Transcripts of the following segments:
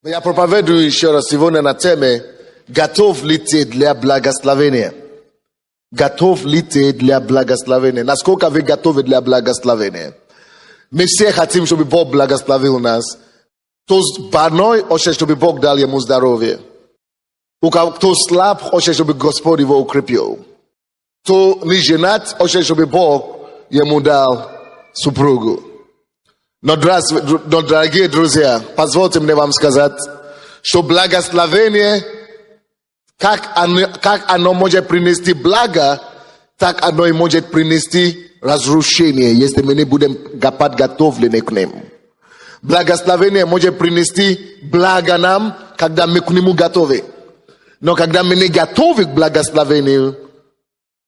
Я проповедую еще раз сегодня на теме «Готов ли ты для благословения?» Готов ли ты для благословения? Насколько вы готовы для благословения? Мы все хотим, чтобы Бог благословил нас. Кто больной, хочет, чтобы Бог дал ему здоровье. Кто слаб, хочет, чтобы Господь его укрепил. Кто не женат, хочет, чтобы Бог ему дал супругу. Но, дорогие друзья, позвольте мне вам сказать, что благословение, как оно может принести благо, так оно и может принести разрушение, если мы не будем подготовлены к нему. Благословение может принести благо нам, когда мы к нему готовы. Но когда мы не готовы к благословению,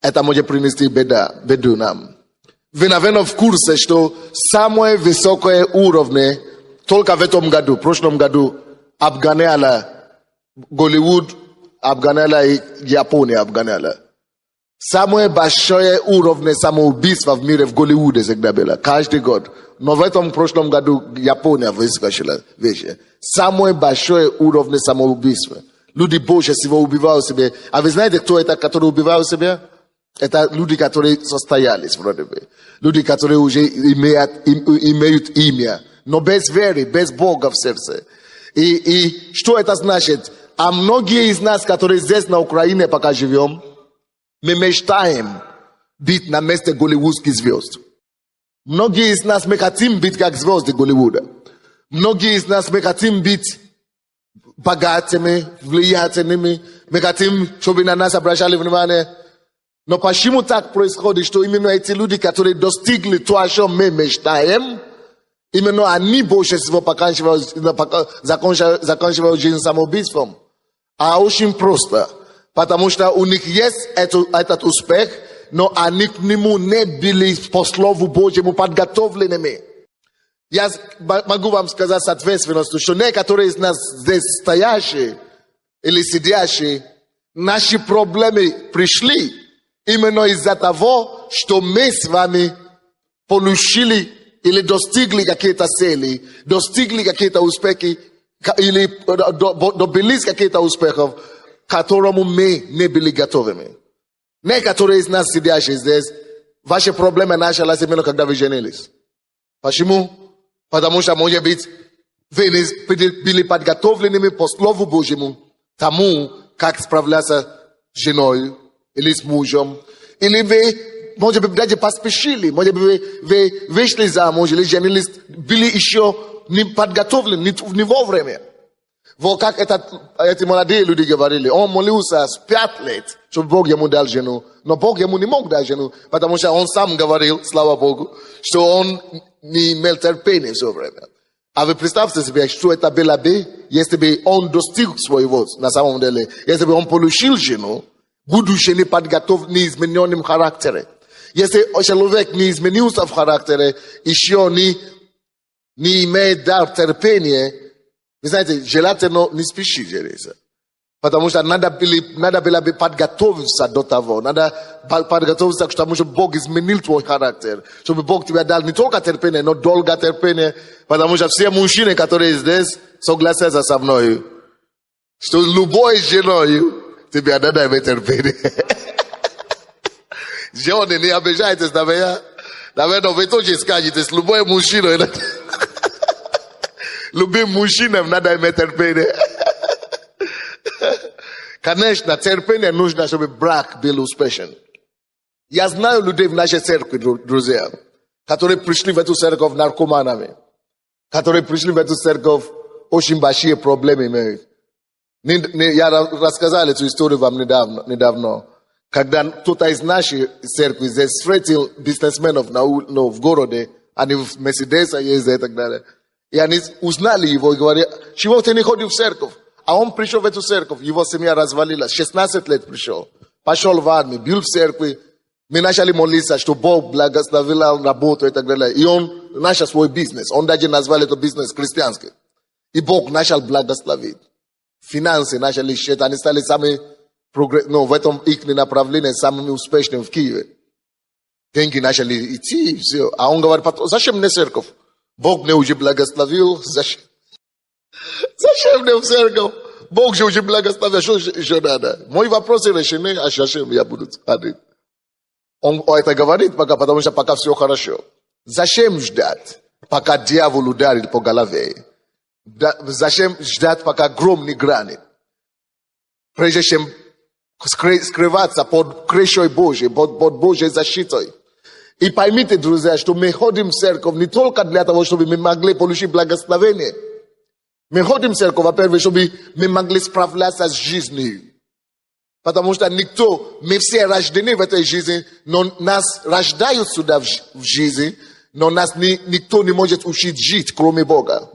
это может принести беду нам. Вы, наверное, в курсе, что самое высокое уровень только в этом году, в прошлом году, обгоняла Голливуд, обгоняла и Япония обгоняла. Самое большое уровень самоубийства в мире в Голливуде всегда было, каждый год. Но в этом прошлом году Япония выскочила выше. Самое большое уровень самоубийства. Люди больше всего убивают себя. А вы знаете, кто это, который убивает себя? Это люди, которые состоялись, вроде бы. Люди, которые уже имеют имя, но без веры, без Бога в сердце. И что это значит? А многие из нас, которые здесь на Украине пока живем, мы мечтаем быть на месте голливудских звезд. Многие из нас, мы хотим быть как звезды Голливуда. Многие из нас, мы хотим быть богатыми, влиятельными. Мы хотим, чтобы на нас обращали внимание. Но почему так происходит, что именно эти люди, которые достигли то, о чем мы мечтаем, именно они больше всего заканчивают жизнь самоубийством? А очень просто. Потому что у них есть этот успех, но они к нему не были по Слову Божьему подготовленными. Я могу вам сказать с ответственностью, что некоторые из нас здесь стоящие или сидящие, наши проблемы пришли именно из-за того, что мы с вами получили или достигли какие-то цели, достигли какие-то успехи, или добились каких-то успехов, к которому мы не были готовыми. Некоторые из нас, сидящие здесь, ваши проблемы начались именно когда вы женились. Почему? Потому что, может быть, вы не были подготовленными по Слову Божьему тому, как справляться с женой или с мужем. Или вы, может быть, даже поспешили, может быть, вы вышли замуж или женились, были еще не подготовлены, не вовремя. Вот как эти молодые люди говорили, он молился с 5 лет, чтобы Бог ему дал жену. Но Бог ему не мог дать жену, потому что он сам говорил, слава Богу, что он не имел терпения все время. А вы представьте себе, что это было бы, если бы он достиг своего, на самом деле, если бы он получил жену, будучи не подготовлен, не измененным характером. Если человек не изменился в характере, еще не имеет дар терпения, вы знаете, желательно не спешить жениться. Потому что надо было бы подготовиться до того. Надо подготовиться к тому, чтобы Бог изменил твой характер. Чтобы Бог тебе дал не только терпение, но долго терпение. Потому что все мужчины, которые здесь, согласятся со мной, что любой женой тебе надо иметь терпение. Жены, не обижайтесь на меня. Наверное, вы тоже скажете, с любой мужчиной, любым мужчинам надо иметь терпение. Конечно, терпение нужно, чтобы брак был успешен. Я знаю людей в нашей церкви, друзья, которые пришли в эту церковь наркоманами, которые пришли в эту церковь, очень большие проблемы имеют. Я рассказал эту историю вам недавно. Когда кто-то из нашей церкви здесь встретил бизнесменов в городе, они в Мерседесе ездят и так далее. И они узнали его и говорили, чего ты не ходишь в церковь? А он пришел в эту церковь, его семья развалилась, 16 лет пришел. Пошел в армию, был в церкви. Мы начали молиться, что Бог благословил работу и так далее. И он начал свой бизнес. Он даже назвал это бизнес христианский. И Бог начал благословить. Финансы начали считать. Они стали самыми, в этом их направлении самыми успешными в Киеве. Деньги начали идти, все. А он говорит, зачем мне церковь? Бог мне уже благословил, зачем? Зачем мне в церковь? Бог же уже благословил, что еще надо? Мои вопросы решены, а зачем я буду ходить? Он это говорит пока, потому что пока все хорошо. Зачем ждать, пока дьявол ударит по голове? Зачем ждать, пока гром не гранит? Прежде чем скрываться под крышей Божьей, под Божьей защитой. И поймите, друзья, что мы ходим в церковь не только для того, чтобы мы могли получить благословение. Мы ходим в церковь, во-первых, чтобы мы могли справляться с жизнью. Потому что мы все рождены в этой жизни, но нас рождают сюда в жизни, но нас никто не может учить жить, кроме Бога.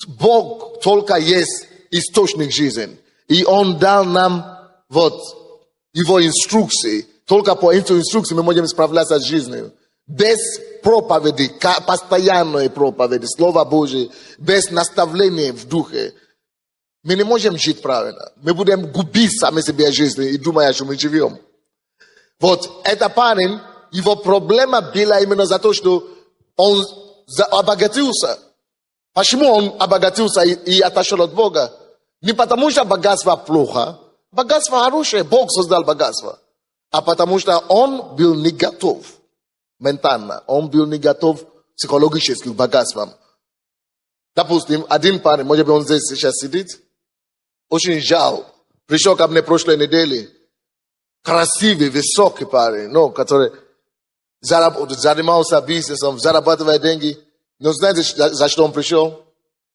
Бог только есть источник жизни. И Он дал нам Его инструкции. Только по этой инструкции мы можем справляться с жизнью. Без проповеди, постоянной проповеди, Слова Божьего, без наставления в духе, мы не можем жить правильно. Мы будем губить сами себе жизнь и думая, что мы живем. Это парень, его проблема была именно за то, что он обогатился. Почему он обогатился и отошел от Бога? Не потому что богатство плохо. Богатство хорошее, Бог создал богатство. А потому что он был не готов ментально, он был не готов психологически к богатствам. Допустим, один парень, может быть, он здесь сейчас сидит, очень жаль, пришел ко мне прошлой неделе, красивый, высокий парень, который занимался бизнесом, зарабатывая деньги. Но знаете, за что он пришел?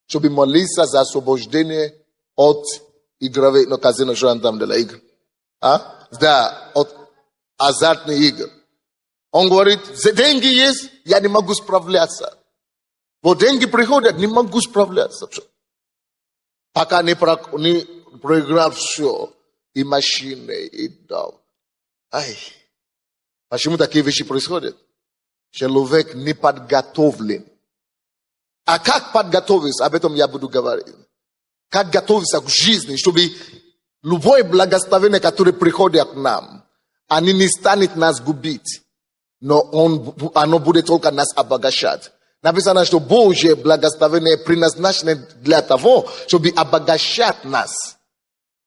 Чтобы молиться за освобождение от игровых, казино, что он там для игр. Да, от азартных игр. Он говорит, деньги есть, я не могу справляться. Деньги приходят, не могу справляться. Пока не проиграл все. И машины, и дом. Почему такие вещи происходят? Человек не подготовлен. А как подготовиться? Об этом я буду говорить. Как готовиться к жизни, чтобы любое благословение, которое приходит к нам, они не станет нас губить, но оно будет только нас обогащать. Написано, что Божье благословение предназначено для того, чтобы обогащать нас,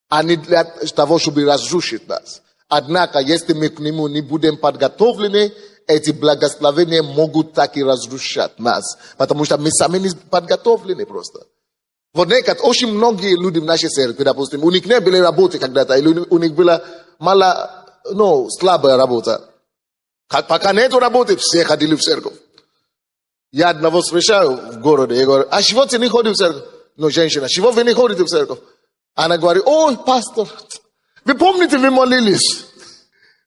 а не для того, чтобы разрушить нас. Однако, если мы к нему не будем подготовлены, эти благословения могут так и разрушать нас, потому что мы сами не подготовлены просто. Очень многие люди в нашей церкви, допустим, у них не было работы когда-то, или у них была слабая работа. Пока нету работы, все ходили в церковь. Я одного встречаю в городе, я говорю, а чего ты не ходишь в церковь? Женщина, чего вы не ходите в церковь? Она говорит, ой, пастор, вы помните, вы молились?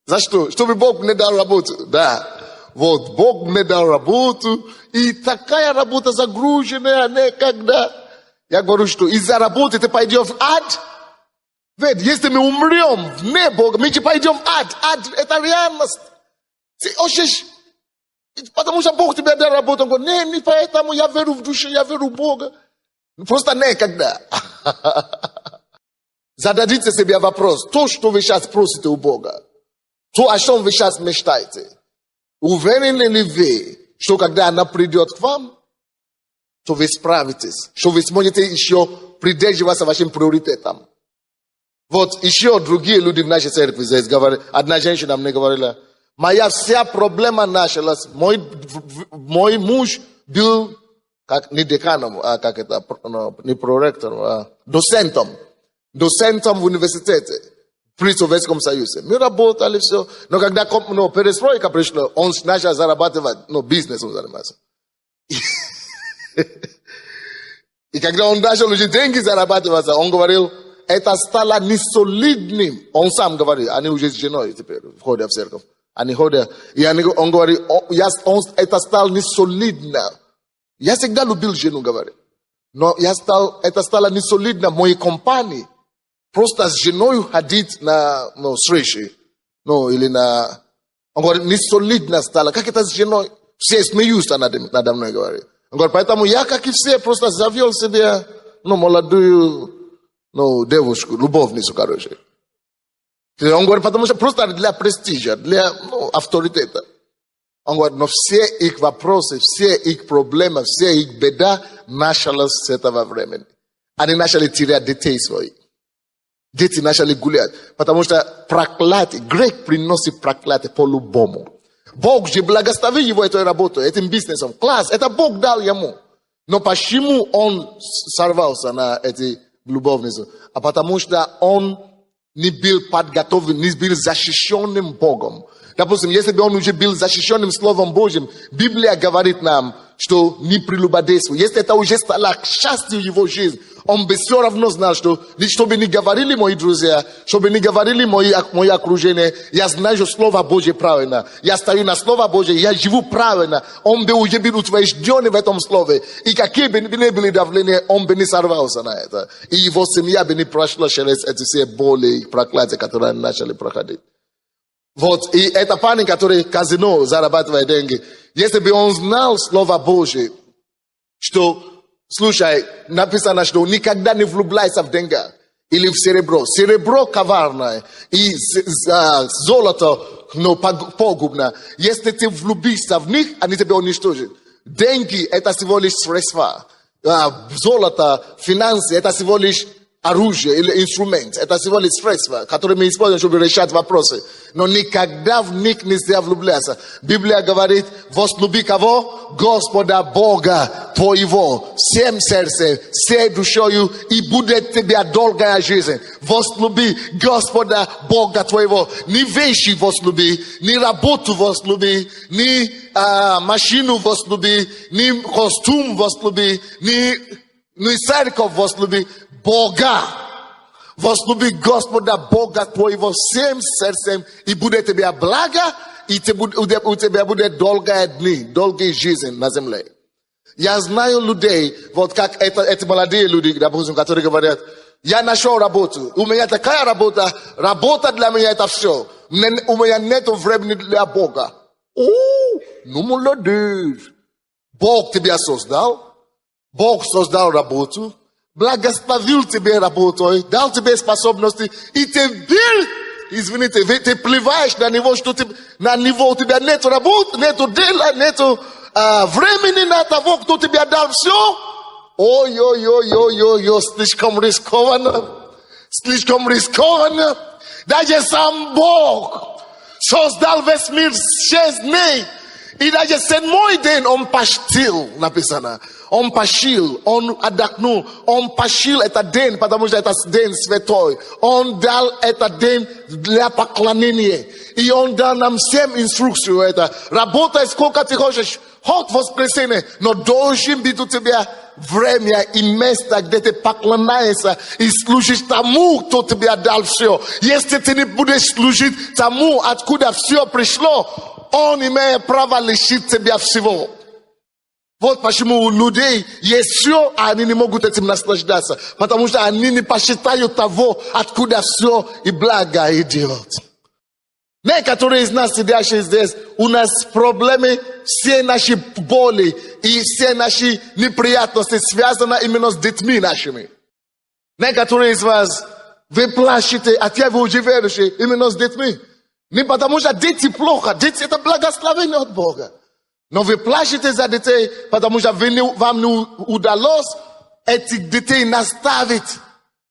За что? Чтобы Бог мне дал работу. Да. Бог мне дал работу, и такая работа загруженная, никогда. Я говорю, что из-за работы ты пойдешь в ад? Ведь если мы умрем вне Бога, мы пойдем в ад. Ад – это реальность. Потому что Бог тебе дал работу. Он говорит, не поэтому я верю в душу, я верю в Бога. Просто никогда. Зададите себе вопрос. То, что вы сейчас просите у Бога, то, о чем вы сейчас мечтаете, уверены ли вы, что когда она придет к вам, то вы справитесь, что вы сможете еще придерживаться вашим приоритетам. Еще другие люди в нашей церкви здесь говорят. Одна женщина мне говорила, моя вся проблема началась, мой муж был не деканом, не проректором, доцентом в университете при Советском Союзе. Мы работали все, но когда перестройка пришла, он начал зарабатывать, бизнесом заниматься. И когда он начал уже деньги зарабатывать, он говорил, это стало несолидным. Он сам говорит, они уже с женой теперь входят в церковь. Они ходят, и он говорит, это стало несолидно. Я всегда любил жену, говорит. Но это стало несолидно в моей компании. Просто с женой ходить на встречи. Или на... Он говорит, несолидно стало. Как это с женой? Все смеются надо мной, говорит. Он говорит, поэтому я, как и все, просто завел себе, молодую, девушку, любовницу, короче. Он говорит, потому что просто для престижа, для авторитета. Он говорит, но все их вопросы, все их проблемы, все их беда началась с этого времени. они начали терять детей своих. Дети начали гулять, потому что проклятие, грех приносит проклятие по-любому. Бог же благословил его этой работой, этим бизнесом. Класс, это Бог дал ему. Но почему он сорвался на эти любовницы? А потому что он не был подготовлен, не был защищенным Богом. Допустим, если бы он уже был защищенным Словом Божьим, Библия говорит нам, что не прелюбодействуй. Если это уже стало частью его жизни, он бы все равно знал, что, чтобы не говорили мои друзья, чтобы не говорили мое окружение, я знаю, что Слово Божье правильно. Я стою на Слово Божье, я живу правильно. Он бы уже был утвержден в этом Слове. И какие бы ни были давления, он бы не сорвался на это. И его семья бы не прошла через эти все боли и проклятия, которые они начали проходить. Вот, и это парень, который в казино зарабатывает деньги. Если бы он знал Слово Божие, что, слушай, написано, что никогда не влюбляйся в деньгах или в серебро. Серебро коварное и золото погубно. Если ты влюбишься в них, они тебя уничтожат. Деньги – это всего лишь средства. Золото, финансы – это всего лишь оружие или инструмент. Это всего лишь средства, которые мы используем, чтобы решать вопросы. Но никогда в них нельзя влюбляться. Библия говорит, возлюби кого? Господа Бога твоего. Всем сердцем, всей душою, и будет тебе долгая жизнь. Возлюби Господа Бога твоего. Не вещи возлюби, не работу возлюби, не машину возлюби, не костюм возлюби, не церковь возлюби. Бога. Возлюби Господа Бога твоего всем сердцем, и будет тебе благо, и у тебя будет долгие жизнь на земле. Я знаю людей, вот как эти молодые люди, допустим, которые говорят, я нашел работу, у меня такая работа для меня это все. У меня нет времени для Бога. Ну молодец. Бог тебя создал, Бог создал работу, благословил тебе работой, дал тебе способности, и теперь, извините, ты плеваешь на него, что у тебя нет работы, нету дела, нету времени на того, кто тебе дал все. Ой, слишком рискованно. Даже сам Бог создал весь мир 6 дней. И даже 7-й день он пощил, написано. Он пощил, он отдохнул, он пощил этот день, потому что это день святой. Он дал этот день для поклонения. И он дал нам всем инструкцию это. Работай сколько ты хочешь, хоть воскресенье, но должен быть у тебя время и место, где ты поклоняешься и служишь тому, кто тебе дал все. Если ты не будешь служить тому, откуда все пришло, он имеет право лишить тебя всего. Вот почему у людей есть все, а они не могут этим наслаждаться. Потому что они не посчитают того, откуда все и благо идет. Некоторые из нас, сидящие здесь, у нас проблемы, все наши боли и все наши неприятности связаны именно с детьми нашими. Некоторые из вас, вы плачете, а те вы уже верующие именно с детьми. Не потому что дети плохо, дети это благословение от Бога. Но вы плачете за детей, потому что вам не удалось этих детей наставить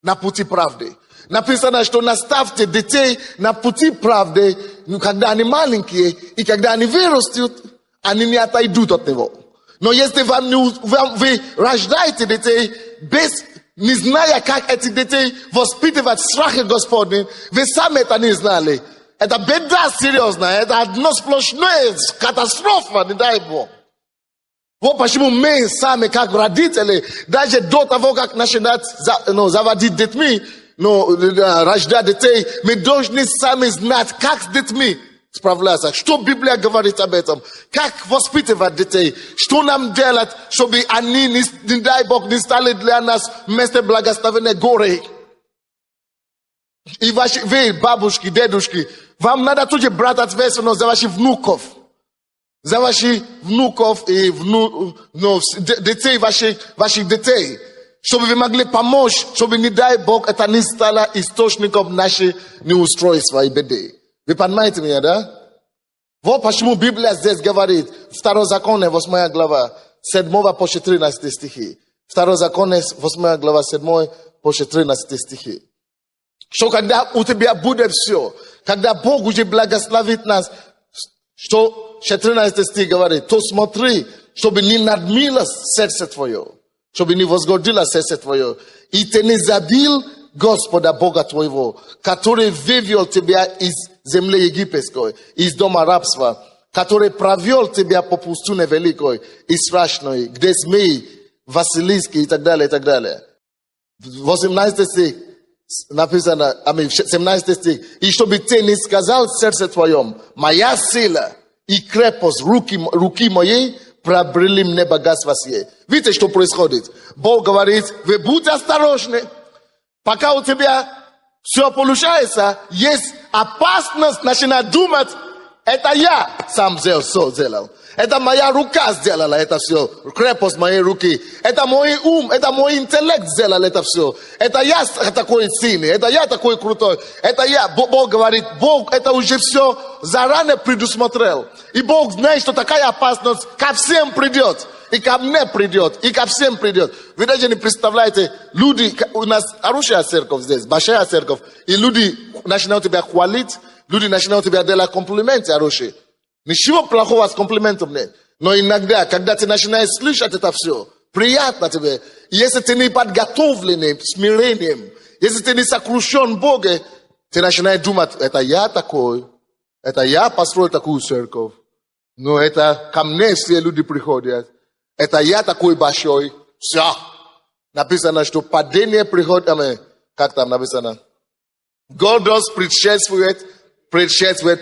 на пути правды. Написано, что наставьте детей на пути правды, когда они маленькие, и когда они вырастут, они не отойдут от него. Но если вы рождаете детей, не зная, как этих детей воспитывать в страхе Господнем, вы сами это не знали. Это беда серьезная, это одно сплошное катастрофа, не дай Бог. Вот почему мы сами, как родители, даже до того, как начинать заводить детьми, рождать детей, мы должны сами знать, как с детьми справляться. Что Библия говорит об этом? Как воспитывать детей? Что нам делать, чтобы они, не дай Бог, не стали для нас вместо благословения горе? И вы, бабушки, дедушки, вам надо тоже брать ответственность за ваших внуков. За ваших внуков и детей, ваших детей. Чтобы вы могли помочь, чтобы, не дай Бог, это не стало источником нашей неустройства и беды. Вы понимаете меня, да? Вот почему Библия здесь говорит, 2 Законе, 8 глава, 7 по 14 стихи. Второзаконие, 8 глава, 7 по 14 стихи. Что когда у тебя будет все, когда Бог уже благословит нас, что 14 стих говорит, то смотри, чтобы не надмилось сердце твое, чтобы не возгордилось сердце твое, и ты не забил Господа Бога твоего, который вывел тебя из земли египетской, из дома рабства, который провел тебя по пустыне великой и страшной, где змеи, Василиски и так далее, и так далее. 18 стих написано, 17 стих. И чтобы ты не сказал в сердце твоем, моя сила и крепость руки моей приобрели мне богатство сие. Видите, что происходит? Бог говорит, вы будьте осторожны. Пока у тебя все получается, есть опасность начинать думать, это я сам сделал. Это моя рука сделала это все. Крепость моей руки. Это мой ум, это мой интеллект сделал это все. Это я такой сильный, это я такой крутой. Это я. Бог говорит, Бог это уже все заранее предусмотрел. И Бог знает, что такая опасность ко всем придет. И ко мне придет, и ко всем придет. Вы даже не представляете, люди, у нас хорошая церковь здесь, большая церковь. И люди начинают тебя хвалить, люди начинают тебя делать комплименты хорошие. Ничего плохого с комплиментом нет. Но иногда, когда ты начинаешь слышать это все, приятно тебе. И если ты не подготовленный смирением, если ты не сокрушен Богом, ты начинаешь думать, это я такой, это я построил такую церковь. Но это ко мне все люди приходят. Это я такой большой. Все. Написано, что падение приходит. Как там написано? Гордость предшествует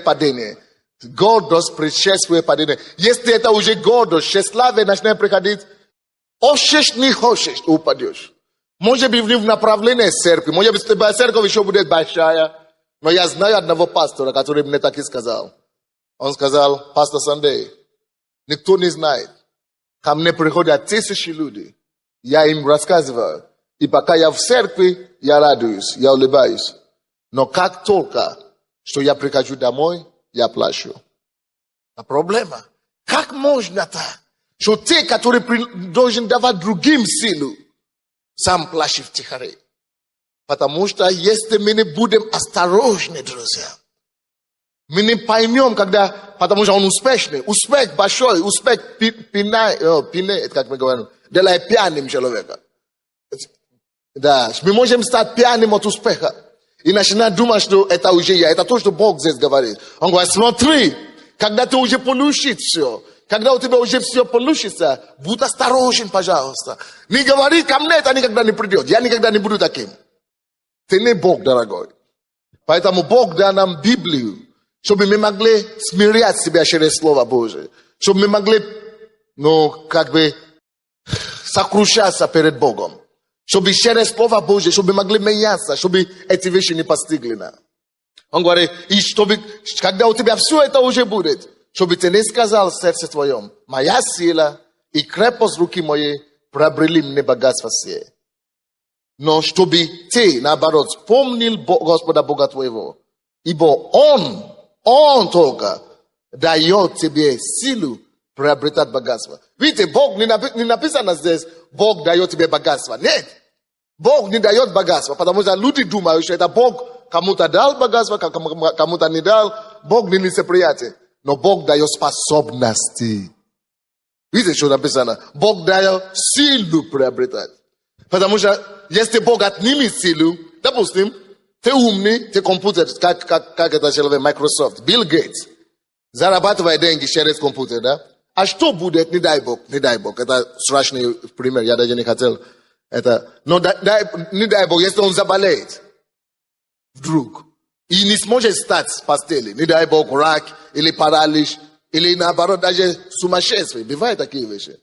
падение. Гордость предшествует падение. Если это уже гордость, тщеславие начинает приходить, хочешь, не хочешь, упадешь. Может быть, в направлении церкви. Может быть, церковь еще будет большая. Но я знаю одного пастора, который мне так и сказал. Он сказал, пастор Сандей, никто не знает. Ко мне приходят тысячи людей. Я им рассказываю. И пока я в церкви, я радуюсь, я улыбаюсь. Но как только, что я прихожу домой, я плачу. А проблема, как можно так, что ты, который должен давать другим силу, сам плачешь втихаря? Потому что если мы не будем осторожны, друзья, мы не поймем, когда, потому что он успешный, успех большой, успех пинает, как мы говорим, делает пьяным человека. Да, мы можем стать пьяным от успеха. И начинать думать, что это уже я. Это то, что Бог здесь говорит. Он говорит, смотри, когда ты уже получишь все, когда у тебя уже все получится, будь осторожен, пожалуйста. Не говори ко мне, это никогда не придет. Я никогда не буду таким. Ты не Бог, дорогой. Поэтому Бог дал нам Библию, чтобы мы могли смирять себя через Слово Божие. Чтобы мы могли, сокрушаться перед Богом. Чтобы через Слово Божие, чтобы могли меняться, чтобы эти вещи не постигли нас. Он говорит, и чтобы, когда у тебя все это уже будет, чтобы ты не сказал в сердце твоем, моя сила и крепость руки моей приобрели мне богатство сие. Но чтобы ты, наоборот, вспомнил Господа Бога твоего, ибо Он только дает тебе силу приобретать богатство. Видите, Бог не написано здесь, Бог дает тебе богатство. Нет, Бог не дает богатство, потому что люди думают, что это Бог кому-то дал богатство, кому-то не дал. Бог не лицеприятен, но Бог дает способности. Видите, что написано? Бог дает силу приобретать. Потому что если Бог отнимет силу, допустим, ты умный, ты компьютер, как это человек, Microsoft, Билл Гейтс, зарабатывает деньги через компьютер, да? А что будет, не дай Бог. Это страшный пример, я даже не хотел это. Но не дай Бог, если он заболеет, вдруг, и не сможет встать с постели, не дай Бог, рак, или паралич, или наоборот, даже сумасшествие. Бывают такие вещи.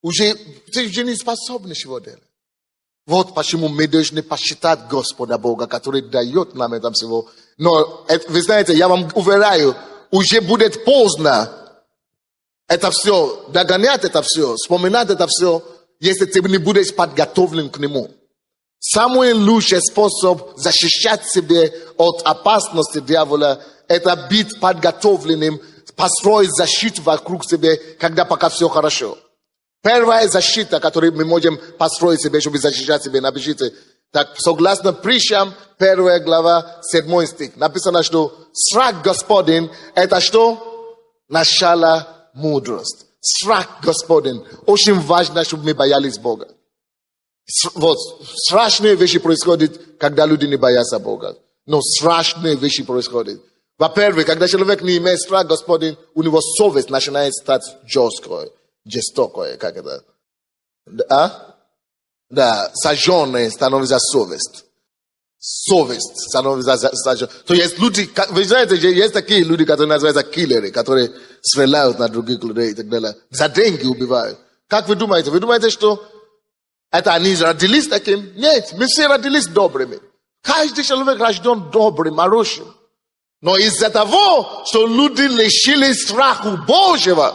Ты уже не способен ничего делать. Вот почему мы должны посчитать Господа Бога, который дает нам это всего. Но, вы знаете, я вам уверяю, уже будет поздно это все, догонять это все, вспоминать это все, если ты не будешь подготовлен к нему. Самый лучший способ защищать себя от опасности дьявола, это быть подготовленным, построить защиту вокруг себя, когда пока все хорошо. Первая защита, которую мы можем построить себе, чтобы защищать себя, напишите. Так, согласно притчам, 1 глава, 7 стих. Написано, что страх Господень – это что? Начало мудрости. Страх Господень. Очень важно, чтобы мы боялись Бога. Вот, страшные вещи происходят, когда люди не боятся Бога. Но страшные вещи происходят. Во-первых, когда человек не имеет страх Господень, у него совесть начинает стать жестокой, как это? Да, сожженной становится совесть. Совесть становится сожженной. То есть люди, вы знаете, есть такие люди, которые называются киллеры, которые стреляют на других людей и так далее. За деньги убивают. Как вы думаете? Вы думаете, что это они родились таким? Нет, мы все родились добрыми. Каждый человек рожден добрым, хорошим. Но из-за того, что люди лишились страха Божьего,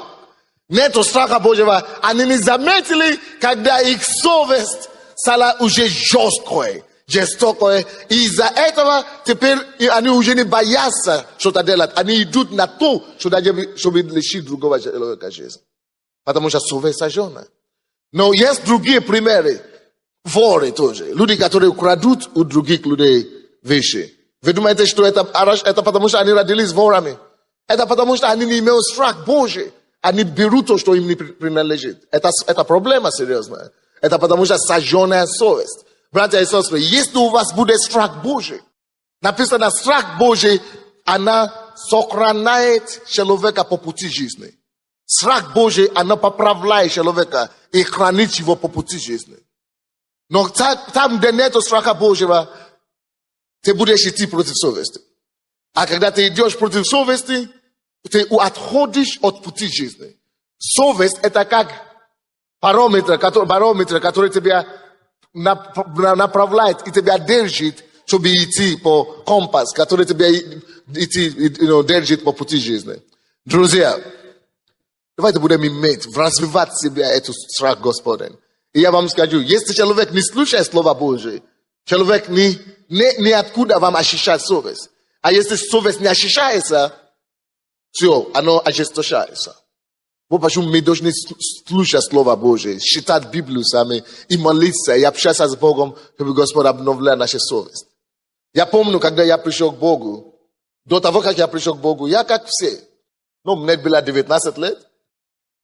нету страха Божьего, они не заметили, когда их совесть стала уже жестокой. И из-за этого теперь они уже не боятся что-то делать. Они идут на то, чтобы лишить другого человека жизни. Потому что совесть сожженная. Но есть другие примеры. Воры тоже. Люди, которые крадут у других людей вещи. Вы думаете, что это потому, что они родились ворами? Это потому, что они не имеют страх Божий. Они берут то, что им не принадлежит. Это проблема серьезная. Это потому, что сожженная совесть. Братья и сестры, если у вас будет страх Божий, написано, страх Божий, она сохраняет человека по пути жизни. Страх Божий, она поправляет человека и хранит его по пути жизни. Но там, где нет страха Божьего, ты будешь идти против совести. А когда ты идешь против совести, ты отходишь от пути жизни. Совесть – это как барометр, который тебя направляет и тебя держит, чтобы идти по компас, который тебя держит по пути жизни. Друзья, давайте будем иметь, развивать в себе эту страх Господень. И я вам скажу, если человек не слушает Слово Божие, человек не откуда вам ощущает совесть. А если совесть не ощущается, все, оно ожесточается. Вот почему мы должны слушать Слово Божие, читать Библию сами и молиться, и общаться с Богом, чтобы Господь обновлял нашу совесть. Я помню, когда я пришел к Богу, до того, как я пришел к Богу, я как все. Мне было 19 лет,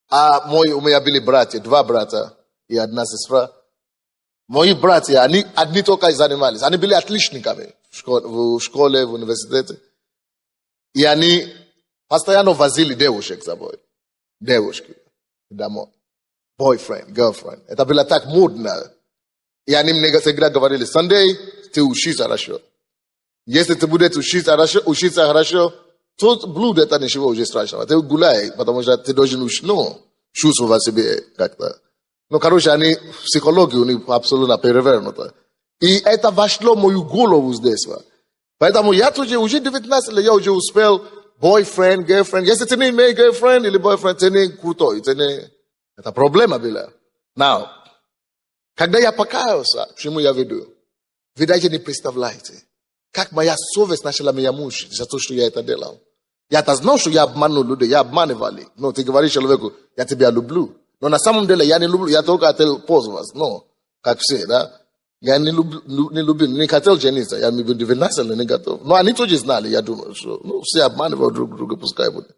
а у меня были братья, 2 брата и 1 сестра. Мои братья, они одни только и занимались. Они были отличниками в школе, в университете. И они постоянно возили девушек с собой. Девушки домой. Boyfriend, girlfriend. Это было так модно. И они мне всегда говорили, Sunday, ты учишься хорошо. Если ты будешь учиться хорошо, то блуд это ничего уже страшного. Ты гуляй, потому что ты должен чувствовать себе как-то. Короче, они психологию у них абсолютно перевернута. И это вошло в мою голову здесь. Поэтому я тоже уже 19 лет, я уже успел boyfriend, girlfriend. Если ты не имеешь girlfriend или boyfriend, ты не крутой. Это проблема была. Now, когда я покаялся, к чему я веду? Вы даже не представляете, как моя совесть начала меня мучить за то, что я это делал. Я-то знал, что я обманул людей, я обманывали. Но ты говоришь человеку, я тебя люблю. Но на самом деле я не люблю, я только хотел пользоваться. Как все, да? Я не любил, не хотел жениться, я не 19 лет не готов. Но они тоже знали, я думаю, что все обманывают друг друга, пускай будет.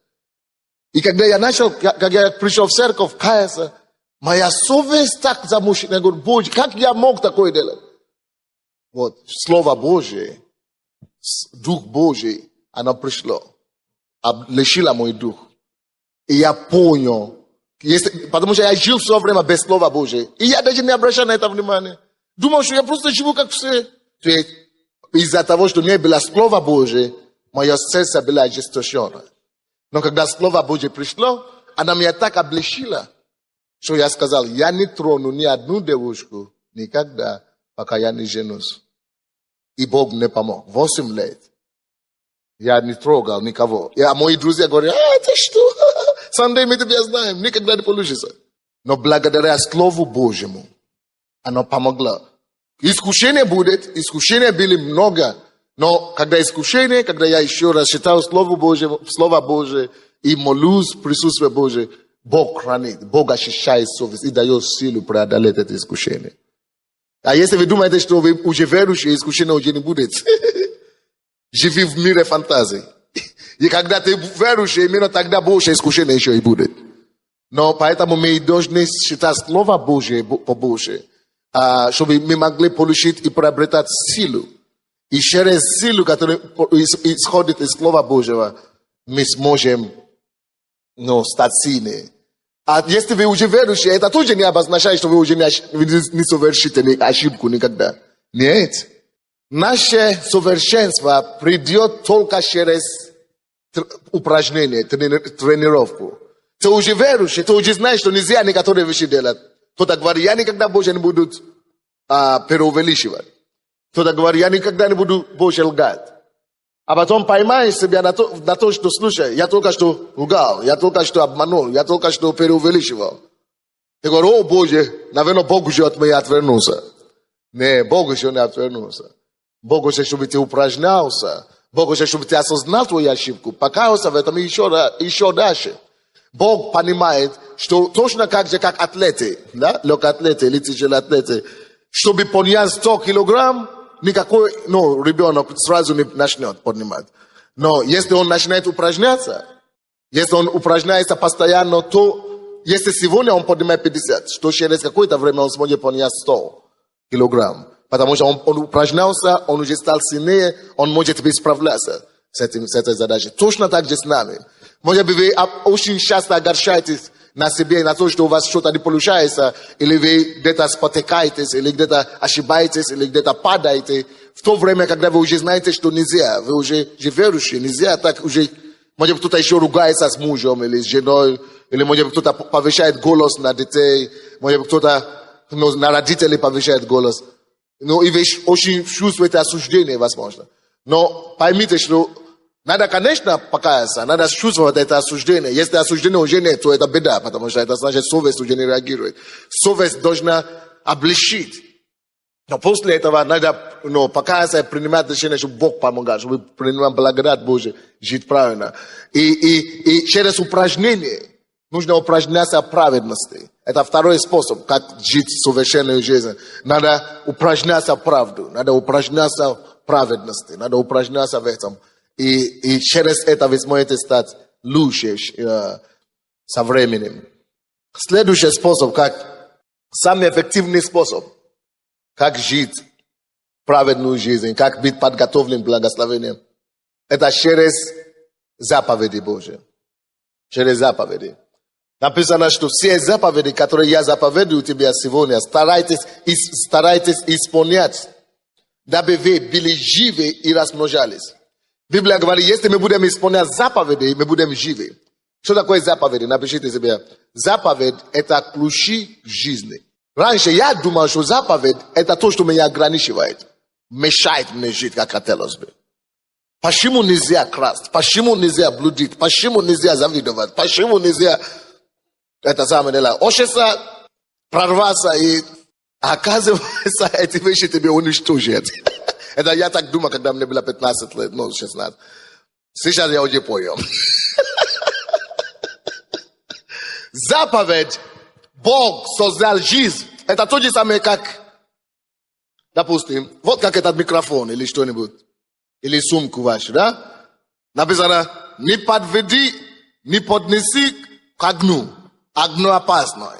И когда я пришел в церковь, каяться, моя совесть так замучила. Я говорю, Боже, как я мог такое делать? Вот, Слово Божие, Дух Божий, оно пришло, лишило мой дух. И я понял, потому что я жил все время без Слова Божия. И я даже не обращал на это внимание. Думал, что я просто живу как все. То есть, из-за того, что не было Слова Божия, мое сердце было ожесточено. Но когда Слово Божие пришло, она меня так облегчила, что я сказал, я не трону ни одну девушку никогда, пока я не женюсь. И Бог мне помог. 8 лет. Я не трогал никого. И мои друзья говорят, ты что? Sunday мы тебя знаем, никогда не получится. Но благодаря Слову Божьему, оно помогло. Искушение будет, искушения были много. Но когда я еще раз читал Слово Божие и молюсь в присутствии Божьем, Бог хранит, Бог ощущает совесть и дает силу преодолеть это искушение. А если вы думаете, что вы уже верующие, искушение уже не будет, живи в мире фантазий. И когда ты верующий, именно тогда больше искушения еще и будет. Но поэтому мы должны считать Слово Божие побольше, чтобы мы могли получить и приобретать силу. И через силу, которая исходит из Слова Божьего, мы сможем стать сильными. А если вы уже верующие, это тоже не обозначает, что вы уже не совершите ошибку никогда. Нет. Наше совершенство придет только через упражнение, тренировку. Ты уже верующий, ты уже знаешь, что нельзя некоторые вещи делать. Кто-то говорит, я никогда больше не буду преувеличивать. Кто-то говорит, я никогда не буду больше лгать. А потом поймаешь себя на то, что, слушай, я только что лгал, я только что обманул, я только что преувеличивал. Ты говоришь, о Боже, наверное, Бог уже от меня отвернулся. Не, Бог еще не отвернулся. Бог хочет, чтобы ты упражнялся. Бог хочет, чтобы ты осознал твою ошибку, покаялся в этом и еще дальше. Бог понимает, что точно как же, как атлеты, да, легкоатлеты или тяжелые атлеты, чтобы поднять 100 килограмм, никакой, ребенок сразу не начнет поднимать. Но если он начинает упражняться, если он упражняется постоянно, то если сегодня он поднимает 50, то через какое-то время он сможет поднять 100 килограмм. Потому что он упражнялся, он уже стал сильнее, он может теперь справляться с этой задачей. Точно так же с нами. Может быть, вы очень часто огорчаетесь на себе, на то, что у вас что-то не получается, или вы где-то спотыкаетесь, или где-то ошибаетесь, или где-то падаете. В то время, когда вы уже знаете, что нельзя, вы уже верующие, нельзя так уже... Может быть, кто-то еще ругается с мужем или с женой, или может быть, кто-то повышает голос на детей, может быть, кто-то на родителей повышает голос. И вы очень чувствуете осуждение, возможно. Но поймите, что надо, конечно, покаяться, надо чувствовать это осуждение. Если осуждения уже нет, то это беда, потому что это значит, совесть уже не реагирует. Совесть должна облегчить. Но после этого надо покаяться и принимать решение, чтобы Бог помогал, чтобы принимать благодать Божию, жить правильно. И через упражнение нужно упражняться в праведности. Это второй способ, как жить совершенную жизнь. Надо упражняться в правду, надо упражняться в праведности, надо упражняться в этом. И через это вы сможете стать лучше со временем. Следующий способ, самый эффективный способ, как жить праведную жизнь, как быть подготовлен к благословению, это через заповеди Божьи. Через заповеди. Написано, что все заповеди, которые я заповедую тебе сегодня, старайтесь исполнять, дабы вы были живы и размножались. Библия говорит, если мы будем исполнять заповеди, мы будем живы. Что такое заповеди? Напишите себе. Заповедь – это ключи жизни. Раньше я думал, что заповедь – это то, что меня ограничивает. Мешает мне жить, как хотелось бы. Почему нельзя красть? Почему нельзя блудить? Почему нельзя завидовать? Почему нельзя это самое делать? Хочется прорваться, и оказывается, эти вещи тебе уничтожат. Это я так думал, когда мне было 15 лет, 16. Сейчас я уже понял. Заповедь, Бог создал жизнь. Это то же самое, как, допустим, вот как этот микрофон или что-нибудь. Или сумку вашу, да? Написано, не подведи, не поднеси к огню. Огню опасно.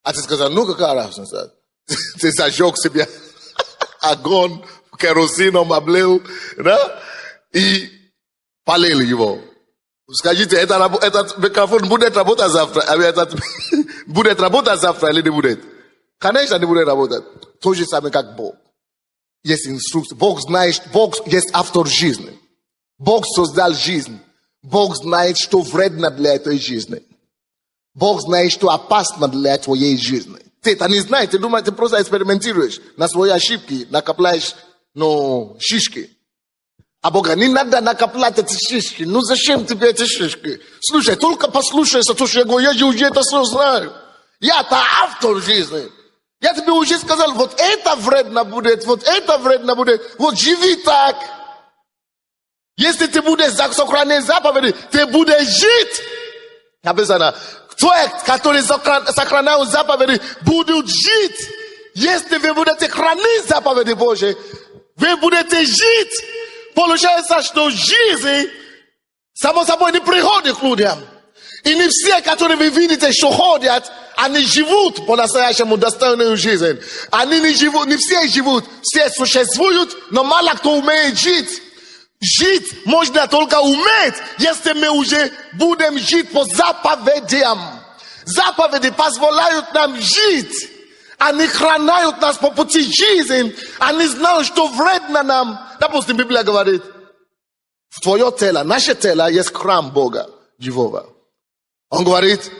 А ты сказал, какая разница? Ты зажег себе огонь, керосином облил, да? И полил его. Скажите, этот микрофон будет работать завтра? Будет работать завтра или не будет? Конечно, не будет работать. То же самое, как Бог. Есть инструкция. Бог есть автор жизни. Бог создал жизнь. Бог знает, что вредно для этой жизни. Бог знает, что опасно для твоей жизни. Ты это не знаешь, ты думаешь, ты просто экспериментируешь на свои ошибки, накопляешь, шишки. А Бог говорит, не надо накоплять эти шишки. Зачем тебе эти шишки? Слушай, только послушайся, то, что я говорю, я же уже это все знаю. Я-то автор жизни. Я тебе уже сказал, вот это вредно будет, вот это вредно будет. Вот живи так. Если ты будешь сохранять заповеди, ты будешь жить. Написано, которые сохраняют заповеди, будут жить. Если вы будете хранить заповеди Божьи, вы будете жить. Получается, что жизнь, само собой, не приходит к людям. И не все, которые вы видите, что ходят, они живут по-настоящему достойную жизнь. Они не живут, не все живут, все существуют, но мало кто умеет жить. Жить можно только уметь, если мы уже будем жить по заповедям. Заповеди позволяют нам жить. Они храняют нас по пути жизни. Они знают, что вредно нам. Допустим, Библия говорит, в твое тело, наше тело есть храм Бога живого. Он говорит,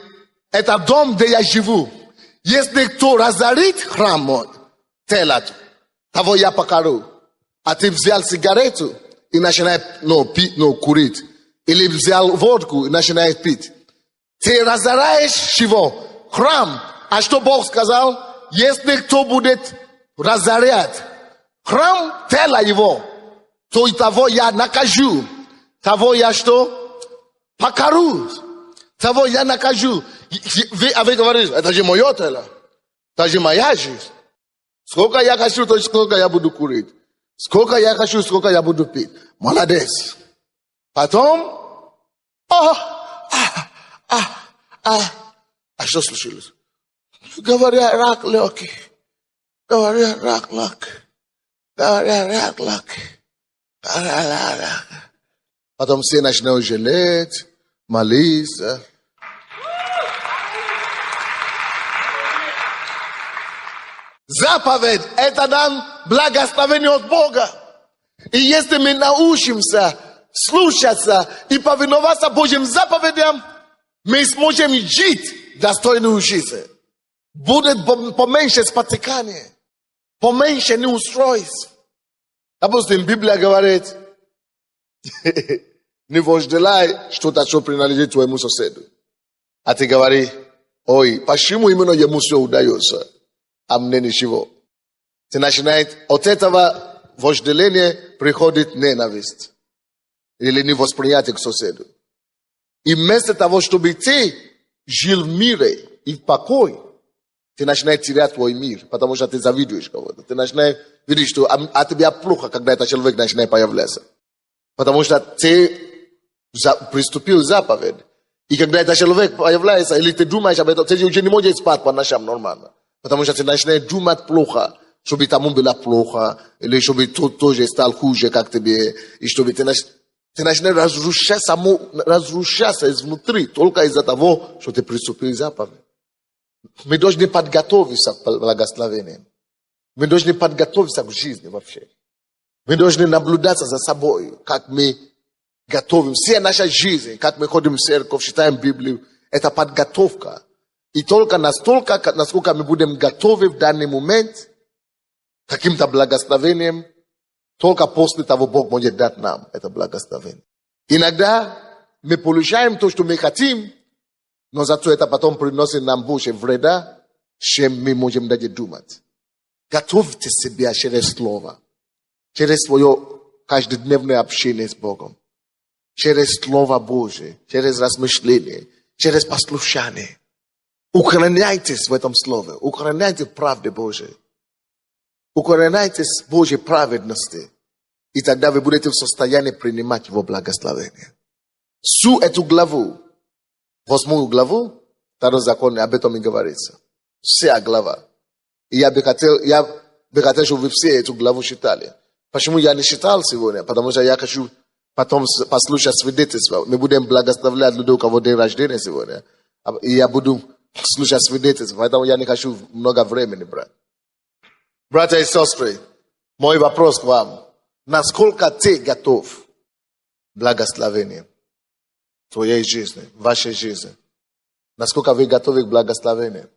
это дом, где я живу. Если кто разорит храм мой, тело, того я покару. А ты взял сигарету и начинаешь курить. Или взял водку и начинаешь пить. Ты разоряешь чего? Храм. А что Бог сказал? Если кто будет разорять храм тела его, то и того я накажу. Того я что? Покару. Того я накажу. А вы говорите, это же мое тело. Это же моя жизнь. Сколько я хочу, то сколько я буду курить. Сколько я хочу, сколько я буду пить. Молодец. Потом, что случилось? Говорят, рак легкий. Говорят, рак легкий. Говорят, рак легкий. Потом все начинают жалеть, молиться. Заповедь – это нам благословение от Бога. И если мы научимся слушаться и повиноваться Божьим заповедям, мы сможем жить достойную жизнь. Будет поменьше спотыкания, поменьше неустройств. Допустим, Библия говорит, не вожделяй что-то, что принадлежит твоему соседу. А ты говоришь, ой, почему именно ему все удается, а мне ничего? Ты начинаешь, от этого вожделения приходит ненависть или невосприятие к соседу. И вместо того, чтобы ты жил в мире и в покое, ты начинаешь терять твой мир, потому что ты завидуешь кого-то. Ты начинаешь видеть, что от тебя плохо, когда этот человек начинает появляться. Потому что ты приступил к заповеди. И когда этот человек появляется, или ты думаешь об этом, ты уже не можешь спать по ночам нормально. Потому что ты начинаешь думать плохо, чтобы тому было плохо, или чтобы тот тоже стал хуже, как тебе, и чтобы ты начинаешь разрушаться изнутри, только из-за того, что ты приступил к заповеди. Мы должны подготовиться к благословению. Мы должны подготовиться к жизни вообще. Мы должны наблюдать за собой, как мы готовим. Вся наша жизнь, как мы ходим в церковь, читаем Библию, это подготовка. И только настолько, насколько мы будем готовы в данный момент к каким-то благословениям, только после того Бог может дать нам это благословение. Иногда мы получаем то, что мы хотим, но зато это потом приносит нам больше вреда, чем мы можем даже думать. Готовьте себя через слово, через свое каждодневное общение с Богом, через Слово Божие, через размышление, через послушание. Укореняйтесь в этом слове, укореняйтесь в правде Божией, укореняйтесь в Божьей праведности, и тогда вы будете в состоянии принимать Его благословение. Всю эту главу, 8 главу, Второй закон, об этом и говорится. Вся глава. И я бы хотел, чтобы вы все эту главу читали. Почему я не читал сегодня? Потому что я хочу потом послушать свидетельства. Мы будем благословлять людей, у кого день рождения сегодня. И я буду слушать свидетельства. Поэтому я не хочу много времени брать. Братья и сестры, мой вопрос к вам. Насколько ты готов к благословению в твоей жизни, в вашей жизни? Насколько вы готовы к благословению?